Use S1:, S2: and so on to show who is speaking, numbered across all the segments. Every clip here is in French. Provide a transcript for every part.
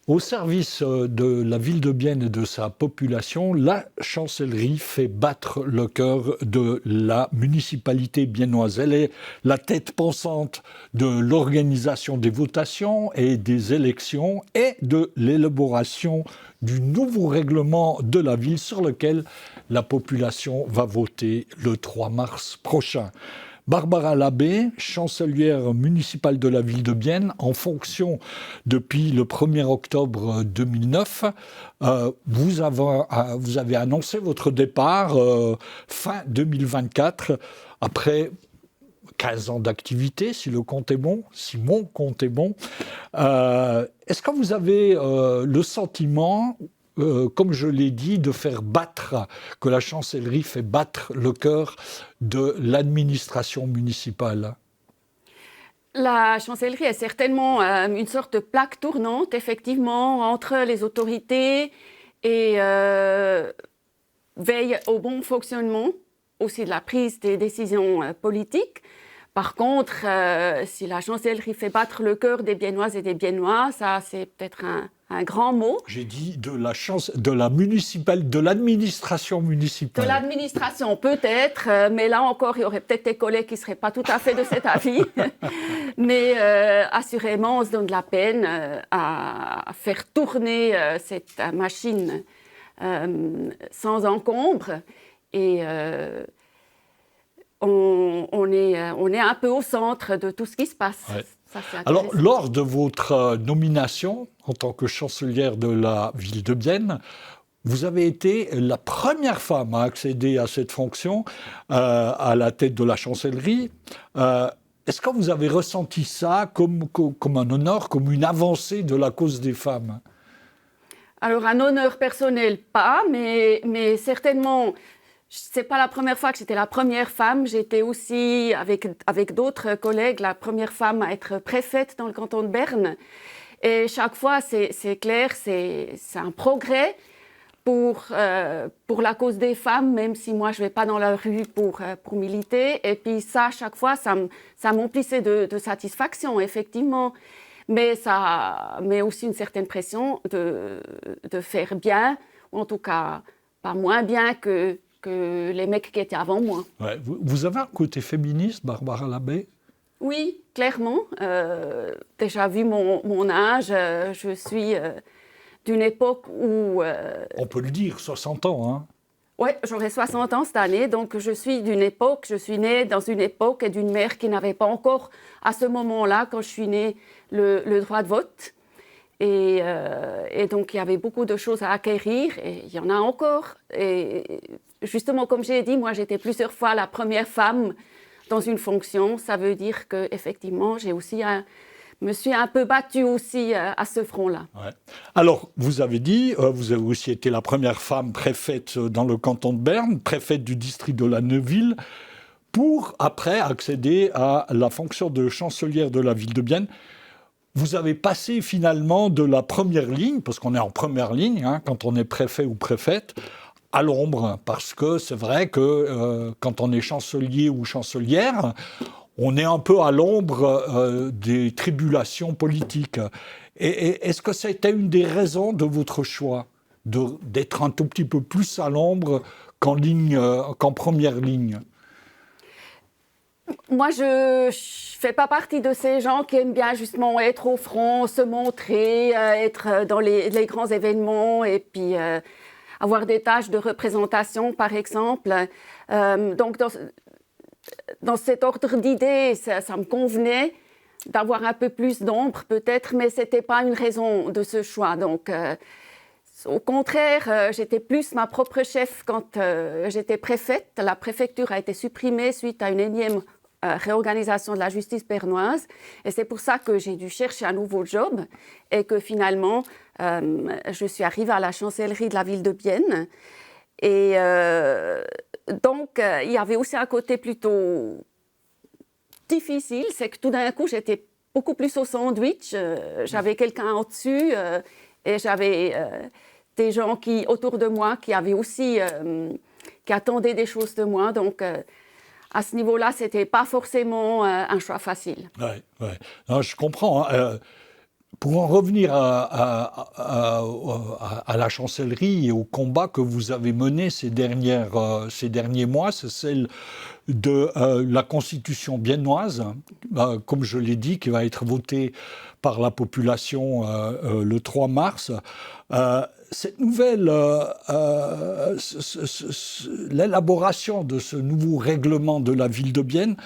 S1: Au service de la ville de Bienne et de sa population, la chancellerie fait battre le cœur de la municipalité biennoise. Elle est la tête pensante de l'organisation des votations et des élections et de l'élaboration du nouveau règlement de la ville sur lequel la population va voter le 3 mars prochain. Barbara Labbé, chancelière municipale de la ville de Bienne, en fonction depuis le 1er octobre 2009. Vous avez annoncé votre départ fin 2024, après 15 ans d'activité, si le compte est bon, si mon compte est bon. Est-ce que vous avez le sentiment, comme je l'ai dit, que la chancellerie fait battre le cœur de l'administration municipale?
S2: La chancellerie est certainement une sorte de plaque tournante, effectivement, entre les autorités et veille au bon fonctionnement aussi de la prise des décisions politiques. Par contre, si la chancellerie fait battre le cœur des Biennoises et des Biennois, ça c'est peut-être un grand mot.
S1: J'ai dit de l'administration municipale.
S2: De l'administration peut-être, mais là encore, il y aurait peut-être des collègues qui ne seraient pas tout à fait de cet avis. Mais assurément, on se donne de la peine à faire tourner cette machine sans encombre. Et on est un peu au centre de tout ce qui se passe.
S1: Ouais.
S2: Ça,
S1: alors, lors de votre nomination en tant que chancelière de la ville de Bienne, vous avez été la première femme à accéder à cette fonction à la tête de la chancellerie. Est-ce que vous avez ressenti ça comme un honneur, comme une avancée de la cause des femmes?
S2: Alors, un honneur personnel, pas, mais certainement... C'est pas la première fois que j'étais la première femme. J'étais aussi, avec d'autres collègues, la première femme à être préfète dans le canton de Berne. Et chaque fois, c'est clair, c'est un progrès pour la cause des femmes, même si moi, je vais pas dans la rue pour militer. Et puis ça, chaque fois, ça m'emplissait de satisfaction, effectivement. Mais ça met aussi une certaine pression de faire bien, ou en tout cas, pas moins bien que les mecs qui étaient avant moi.
S1: Ouais. Vous avez un côté féministe, Barbara Labbé?
S2: Oui, clairement. Déjà vu mon âge, je suis d'une époque où...
S1: On peut le dire, 60 ans, hein?
S2: Oui, j'aurai 60 ans cette année, donc je suis née dans une époque et d'une mère qui n'avait pas encore, à ce moment-là, quand je suis née, le droit de vote. Et donc, il y avait beaucoup de choses à acquérir, et il y en a encore. Et justement, comme j'ai dit, moi, j'étais plusieurs fois la première femme dans une fonction. Ça veut dire qu'effectivement, me suis un peu battue aussi à ce front-là.
S1: Ouais. Alors, vous avez dit, vous avez aussi été la première femme préfète dans le canton de Berne, préfète du district de la Neuville, pour après accéder à la fonction de chancelière de la ville de Bienne. Vous avez passé finalement de la première ligne, parce qu'on est en première ligne, hein, quand on est préfet ou préfète, à l'ombre, parce que c'est vrai que quand on est chancelier ou chancelière, on est un peu à l'ombre des tribulations politiques. Et est-ce que c'était une des raisons de votre choix, d'être un tout petit peu plus à l'ombre qu'en première ligne?
S2: Moi, je fais pas partie de ces gens qui aiment bien justement être au front, se montrer, être dans les grands événements et puis avoir des tâches de représentation, par exemple. Donc, dans cet ordre d'idées, ça me convenait d'avoir un peu plus d'ombre, peut-être, mais c'était pas une raison de ce choix. Donc, au contraire, j'étais plus ma propre chef quand j'étais préfète. La préfecture a été supprimée suite à une énième réorganisation de la justice bernoise. Et c'est pour ça que j'ai dû chercher un nouveau job et que finalement, je suis arrivée à la chancellerie de la ville de Bienne. Et donc, il y avait aussi un côté plutôt difficile, c'est que tout d'un coup, j'étais beaucoup plus au sandwich. J'avais quelqu'un au-dessus et j'avais des gens autour de moi qui avaient aussi, qui attendaient des choses de moi. Donc, à ce niveau-là, ce n'était pas forcément un choix facile.
S1: Ouais. Non, je comprends. Hein. Pour en revenir à la chancellerie et au combat que vous avez mené ces derniers mois, c'est celle de la constitution biennoise, comme je l'ai dit, qui va être votée par la population le 3 mars. Cette nouvelle, l'élaboration de ce nouveau règlement de la ville de Bienne,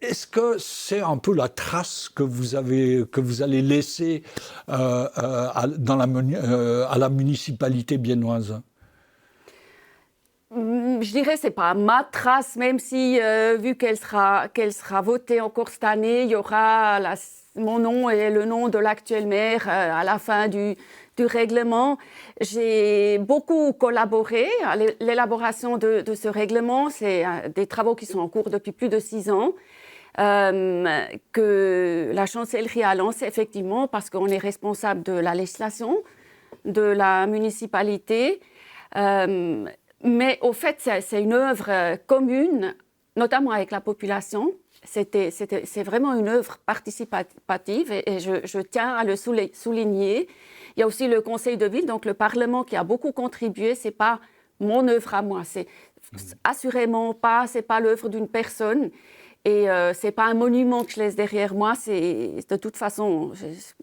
S1: est-ce que c'est un peu la trace que vous allez laisser à la municipalité biennoise?
S2: Je dirais que ce n'est pas ma trace, même si, vu qu'elle sera votée encore cette année, il y aura mon nom et le nom de l'actuel maire à la fin du règlement. J'ai beaucoup collaboré à l'élaboration de ce règlement. C'est des travaux qui sont en cours depuis plus de 6 ans. Que la chancellerie a lancé effectivement parce qu'on est responsable de la législation de la municipalité. Mais au fait, c'est une œuvre commune, notamment avec la population. C'est vraiment une œuvre participative et je tiens à le souligner. Il y a aussi le conseil de ville, donc le Parlement qui a beaucoup contribué. Ce n'est pas mon œuvre à moi, c'est assurément pas, c'est pas l'œuvre d'une personne. Et ce n'est pas un monument que je laisse derrière moi. De toute façon,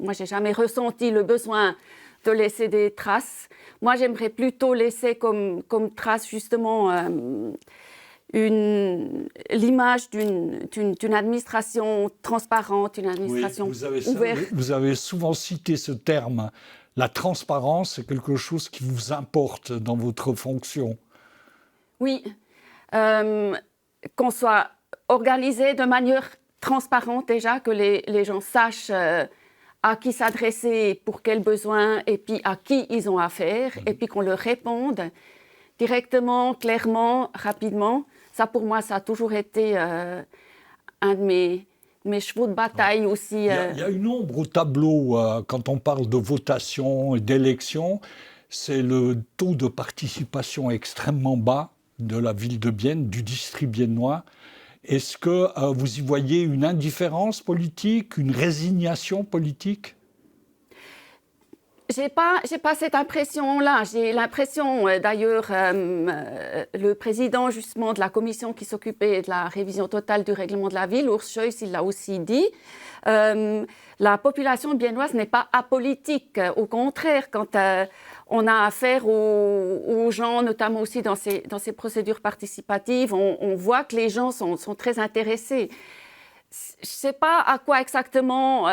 S2: moi, je n'ai jamais ressenti le besoin de laisser des traces. Moi, j'aimerais plutôt laisser comme trace, justement, l'image d'une administration transparente, une administration ouverte.
S1: Vous avez souvent cité ce terme. La transparence, c'est quelque chose qui vous importe dans votre fonction.
S2: Oui. Qu'on soit organisé de manière transparente déjà, que les gens sachent à qui s'adresser, pour quels besoins, et puis à qui ils ont affaire, et puis qu'on leur réponde directement, clairement, rapidement. Ça, pour moi, ça a toujours été un de mes chevaux de bataille aussi.
S1: Il y a une ombre au tableau quand on parle de votation et d'élection, c'est le taux de participation extrêmement bas de la ville de Bienne, du district biennois. Est-ce que vous y voyez une indifférence politique, une résignation politique?
S2: J'ai pas cette impression-là. J'ai l'impression, d'ailleurs, le président justement de la commission qui s'occupait de la révision totale du règlement de la ville, Urs Scheuss, il l'a aussi dit. La population biennoise n'est pas apolitique. Au contraire, quand on a affaire aux gens, notamment aussi dans ces procédures participatives, on voit que les gens sont très intéressés. Je ne sais pas à quoi exactement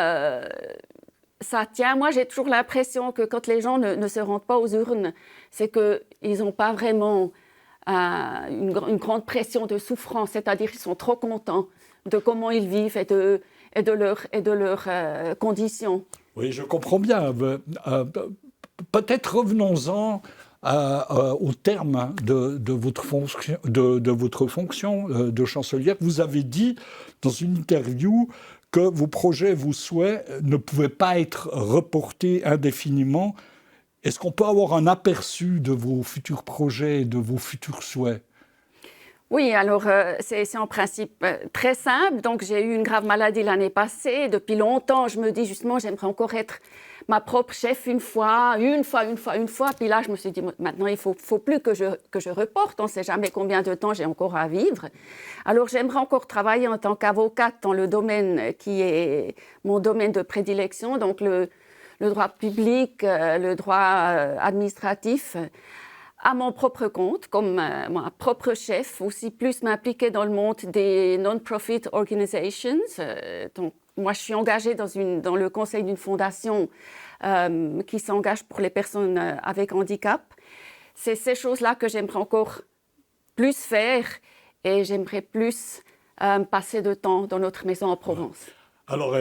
S2: ça tient. Moi, j'ai toujours l'impression que quand les gens ne se rendent pas aux urnes, c'est qu'ils n'ont pas vraiment une grande pression de souffrance, c'est-à-dire qu'ils sont trop contents de comment ils vivent et de leurs conditions.
S1: Oui, je comprends bien. Peut-être revenons-en au terme de votre fonction de chancelière. Vous avez dit dans une interview que vos projets, vos souhaits ne pouvaient pas être reportés indéfiniment. Est-ce qu'on peut avoir un aperçu de vos futurs projets et de vos futurs souhaits?
S2: Oui, alors c'est en principe très simple. Donc j'ai eu une grave maladie l'année passée. Depuis longtemps, je me dis justement, j'aimerais encore être ma propre chef une fois. Puis là, je me suis dit, maintenant, il faut plus que je reporte. On ne sait jamais combien de temps j'ai encore à vivre. Alors j'aimerais encore travailler en tant qu'avocate dans le domaine qui est mon domaine de prédilection, donc le droit public, le droit administratif, à mon propre compte, comme ma propre chef, aussi plus m'impliquer dans le monde des non-profit organizations. Donc, moi, je suis engagée dans le conseil d'une fondation qui s'engage pour les personnes avec handicap. C'est ces choses-là que j'aimerais encore plus faire et j'aimerais plus passer de temps dans notre maison en Provence. Alors,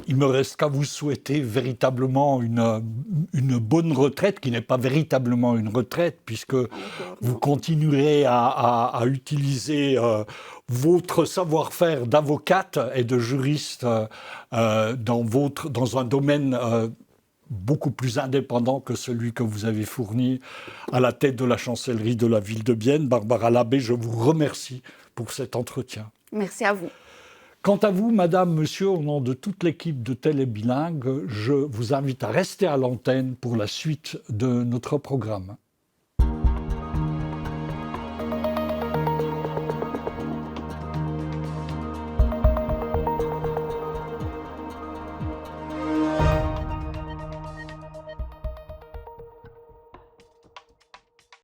S1: il me reste qu'à vous souhaiter véritablement une bonne retraite, qui n'est pas véritablement une retraite, puisque vous continuerez à utiliser votre savoir-faire d'avocate et de juriste dans un domaine beaucoup plus indépendant que celui que vous avez fourni à la tête de la chancellerie de la ville de Bienne. Barbara Labbé, je vous remercie pour cet entretien.
S2: Merci à vous.
S1: Quant à vous, madame, monsieur, au nom de toute l'équipe de Télé Bilingue, je vous invite à rester à l'antenne pour la suite de notre programme.